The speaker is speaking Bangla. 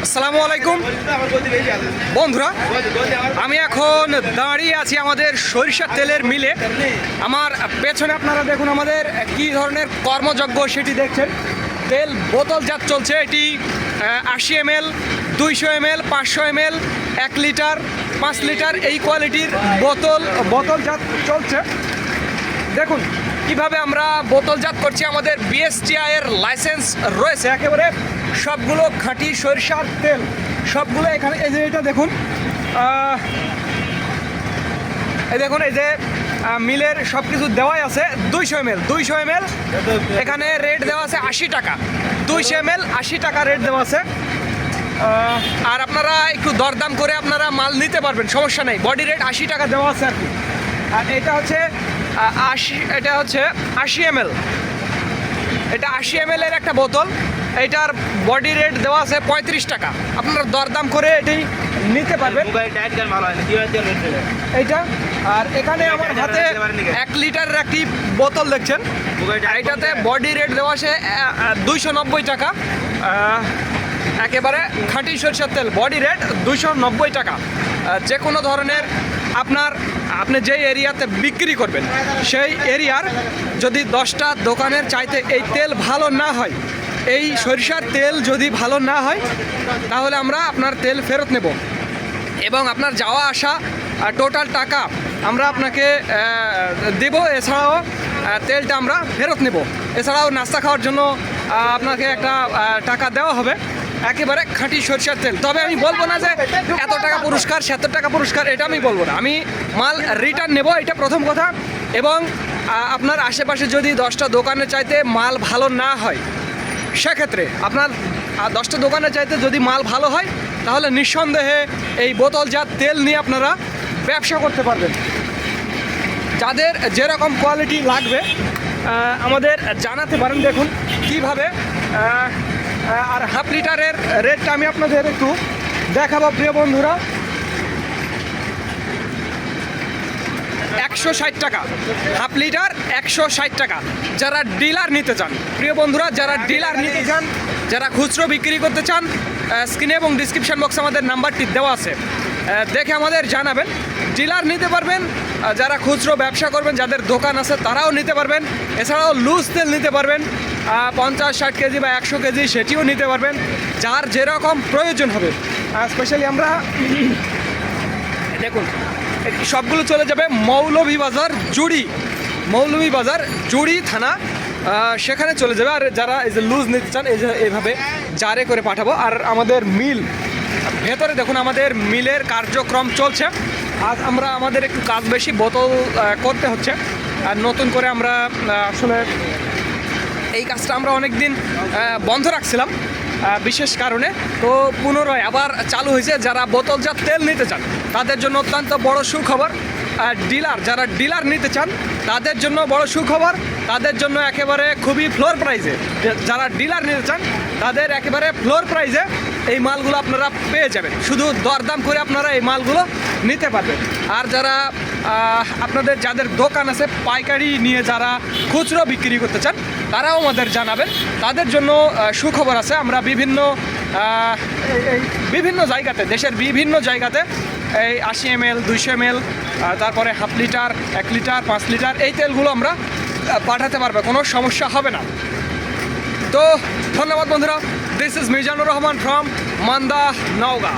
আসসালামু আলাইকুম বন্ধুরা, আমি এখন দাঁড়িয়ে আছি আমাদের সরিষার তেলের মিলে। আমার পেছনে আপনারা দেখুন আমাদের কি ধরনের কর্মযজ্ঞ সেটি দেখছেন। তেল বোতলজাত চলছে, এটি 80 ml, 200 ml, 500 ml, 1 litre, 5 litre এই কোয়ালিটির বোতলজাত চলছে। দেখুন কিভাবে আমরা বোতলজাত করছি। আমাদের বিএসটিআই এর লাইসেন্স রয়েছে, একেবারে সবগুলো খাঁটি সরিষার তেল সবগুলো এখানে। এই যে এটা দেখুন, এই দেখুন, এই যে মিলের সব কিছু দেওয়াই আছে। 200 ml এখানে রেট দেওয়া আছে 80 টাকা। 200 ml 80 টাকা রেট দেওয়া আছে। আর আপনারা একটু দরদাম করে আপনারা মাল নিতে পারবেন, সমস্যা নেই। বডি রেট 80 টাকা দেওয়া আছে আর কি। আর এটা হচ্ছে 80 ml, এটা 80 ml এর একটা বোতল। এইটার বডি রেট দেওয়া আছে 35 টাকা। আপনারা দরদাম করে এটি নিতে পারবেন এইটা। আর এখানে আমার হাতে 1 লিটারের একটি বোতল দেখছেন, এইটাতে বডি রেট দেওয়া আছে 290 টাকা। একেবারে খাঁটি সরষের তেল, বডি রেট 290 টাকা। যে কোনো ধরনের আপনি যেই এরিয়াতে বিক্রি করবেন সেই এরিয়ার যদি 10টা দোকানের চাইতে এই তেল ভালো না হয়, এই সরিষার তেল যদি ভালো না হয়, তাহলে আমরা আপনার তেল ফেরত নেব এবং আপনার যাওয়া আসা টোটাল টাকা আমরা আপনাকে দেব। এছাড়াও তেলটা আমরা ফেরত নেব। এছাড়াও নাস্তা খাওয়ার জন্য আপনাকে একটা টাকা দেওয়া হবে। একেবারে খাঁটি সরিষার তেল। তবে আমি বলবো না যে এত টাকা পুরস্কার 70 টাকা পুরস্কার, এটা আমি বলবো না। আমি মাল রিটার্ন নেব, এটা প্রথম কথা। এবং আপনার আশেপাশে যদি 10টা দোকানের চাইতে মাল ভালো না হয়, সেক্ষেত্রে আপনার 10টা দোকানের চাইতে যদি মাল ভালো হয়, তাহলে নিঃসন্দেহে এই বোতলজাত তেল নিয়ে আপনারা ব্যবসা করতে পারবেন। যাদের যেরকম কোয়ালিটি লাগবে আমাদের জানাতে পারেন। দেখুন কিভাবে। আর হাফ লিটারের রেটটা আমি আপনাদের একটু দেখাবো প্রিয় বন্ধুরা। 160 টাকা হাফ লিটার, 160 টাকা। যারা ডিলার নিতে চান প্রিয় বন্ধুরা, যারা ডিলার নিতে চান, যারা খুচরো বিক্রি করতে চান, স্ক্রিনে এবং ডিসক্রিপশন বক্সে আমাদের নাম্বারটি দেওয়া আছে, দেখে আমাদের জানাবেন। ডিলার নিতে পারবেন, যারা খুচরো ব্যবসা করবেন, যাদের দোকান আছে তারাও নিতে পারবেন। এছাড়াও লুজ তেল নিতে পারবেন, 50-60 কেজি বা 100 কেজি, সেটিও নিতে পারবেন। যার যেরকম প্রয়োজন হবে। স্পেশালি আমরা দেখুন সবগুলো চলে যাবে মৌলভীবাজার জুড়ি থানা, সেখানে চলে যাবে। আর যারা এই যে লুজ নিতে চান, এই যে এইভাবে জারে করে পাঠাবো। আর আমাদের মিল ভেতরে দেখুন, আমাদের মিলের কার্যক্রম চলছে। আজ আমাদের একটু কাজ বেশি, বোতল করতে হচ্ছে। আর নতুন করে আমরা আসলে এই কাজটা আমরা অনেক দিন বন্ধ রাখছিলাম বিশেষ কারণে, তো পুনরায় আবার চালু হয়েছে। যারা বোতলজাত তেল নিতে চান তাদের জন্য অত্যন্ত বড় সুখবর। যারা ডিলার নিতে চান তাদের জন্য বড় সুখবর। তাদের জন্য একেবারে খুবই ফ্লোর প্রাইজে, যারা ডিলার নিতে চান তাদের একেবারে ফ্লোর প্রাইজে এই মালগুলো আপনারা পেয়ে যাবেন। শুধু দরদাম করে আপনারা এই মালগুলো নিতে পারবেন। আর যারা যাদের দোকান আছে, পাইকারি নিয়ে যারা খুচরো বিক্রি করতে চান, তারাও আমাদের জানাবেন। তাদের জন্য সুখবর আছে। আমরা বিভিন্ন জায়গাতে, দেশের বিভিন্ন জায়গাতে এই 80 ml, 200 ml, তারপরে হাফ লিটার, 1 লিটার, 5 লিটার এই তেলগুলো আমরা পাঠাতে পারবো, কোনো সমস্যা হবে না। তো ধন্যবাদ বন্ধুরা। This is Mizanur Rahman from Manda, Naogaon.